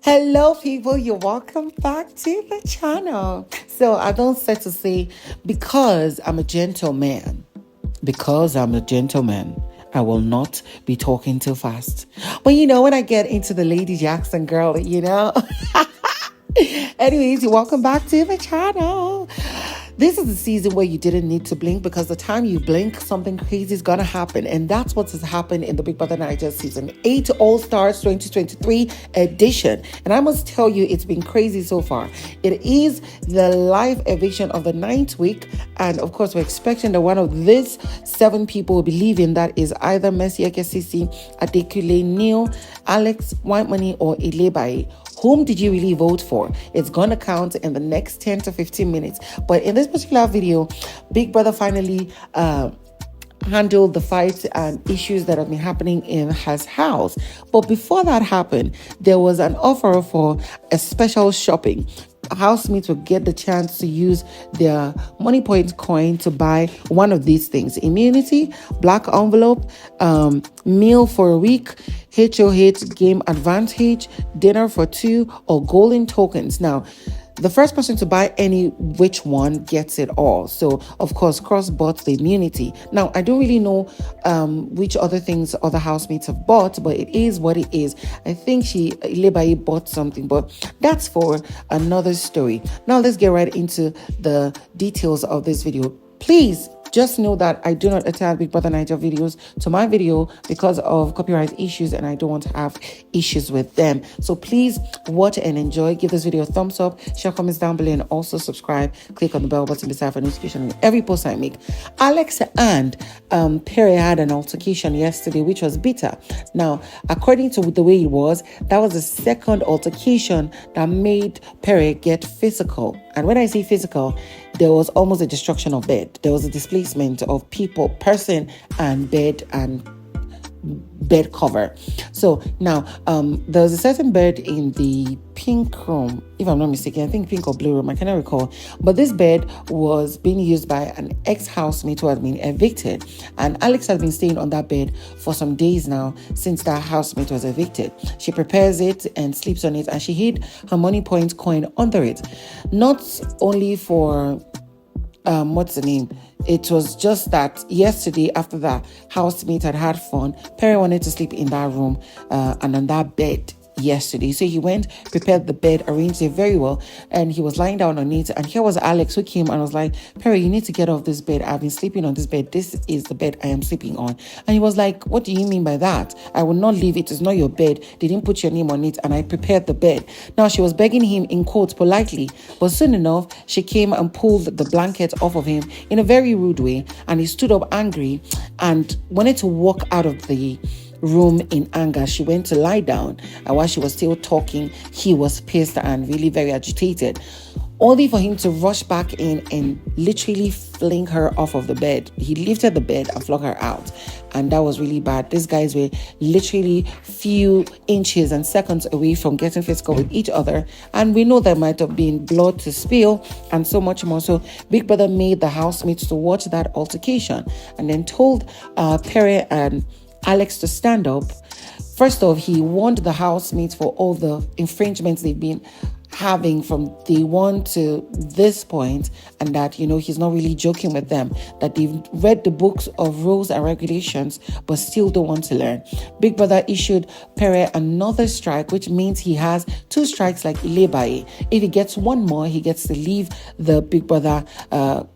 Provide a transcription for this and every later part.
Hello, people. You're welcome back to the channel. So I don't set to say because I'm a gentleman. Because I'm a gentleman, I will not be talking too fast. But when I get into the Lady Jackson girl. Anyways, you're welcome back to the channel. This is the season where you didn't need to blink because the time you blink, something crazy is gonna happen, and that's what has happened in the Big Brother Naija season 8 All Stars 2023 edition. And I must tell you, it's been crazy so far. It is the live eviction of the 9th week, and of course, we're expecting that one of these 7 people will be leaving. That is either CeeC, Adekunle, Neil, Alex, WhiteMoney, or Ilebaye. Whom did you really vote for? It's going to count in the next 10 to 15 minutes. But in this particular video, Big Brother finally handled the fights and issues that have been happening in his house. But before that happened, there was an offer for a special shopping. Housemates will get the chance to use their money point coin to buy one of these things: immunity, black envelope, meal for a week, HOH game advantage, dinner for 2, or golden tokens. Now, the first person to buy any which one gets it all. So, of course, Cross bought the immunity. Now, I don't really know which other things other housemates have bought, but it is what it is. I think Ilebaye bought something, but that's for another story. Now, let's get right into the details of this video. Please just know that I do not attach Big Brother Naija videos to my video because of copyright issues, and I don't want to have issues with them. So please watch and enjoy. Give this video a thumbs up, share comments down below, and also subscribe. Click on the bell button beside for notification on every post I make. Alex and Pere had an altercation yesterday, which was bitter. Now, according to the way it was, that was the second altercation that made Pere get physical. And when I say physical, there was almost a destruction of bed. There was a displacement of person and bed and bed cover. So now there was a certain bed in the pink room, if I'm not mistaken. I think pink or blue room, I cannot recall. But this bed was being used by an ex-housemate who had been evicted, and Alex has been staying on that bed for some days now since that housemate was evicted. She prepares it and sleeps on it, and she hid her money point coin under it, not only for what's the name? It was just that yesterday, after the housemate had fun, Pere wanted to sleep in that room and on that bed yesterday. So he went, prepared the bed, arranged it very well, and he was lying down on it. And here was Alex, who came and was like, Pere, you need to get off this bed. I've been sleeping on this bed. This is the bed I am sleeping on. And he was like, what do you mean by that? I will not leave it. It's not your bed. They didn't put your name on it, and I prepared the bed. Now, she was begging him in quotes politely, but soon enough, she came and pulled the blanket off of him in a very rude way, and he stood up angry and wanted to walk out of the room in anger. She went to lie down, and while she was still talking, he was pissed and really very agitated, only for him to rush back in and literally fling her off of the bed. He lifted the bed and flung her out, and that was really bad. These guys were literally few inches and seconds away from getting physical with each other, and we know there might have been blood to spill and so much more. So Big Brother made the housemates to watch that altercation and then told Pere and Alex to stand up. First off, he warned the housemates for all the infringements they've been having from day one to this point, and that he's not really joking with them, that they've read the books of rules and regulations but still don't want to learn. Big Brother issued Pere another strike, which means he has 2 strikes like Ilebaye. If he gets one more, he gets to leave the Big Brother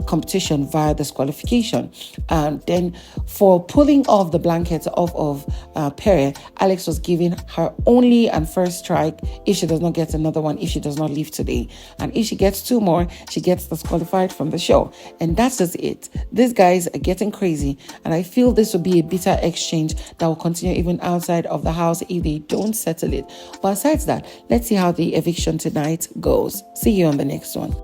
competition via disqualification. And then for pulling off the blankets off of Pere, Alex was giving her only and first strike if she does not get another one, if she does not leave today. And if she gets 2 more, she gets disqualified from the show. And that's just it. These guys are getting crazy, and I feel this will be a bitter exchange that will continue even outside of the house if they don't settle it. But besides that, let's see how the eviction tonight goes. See you on the next one.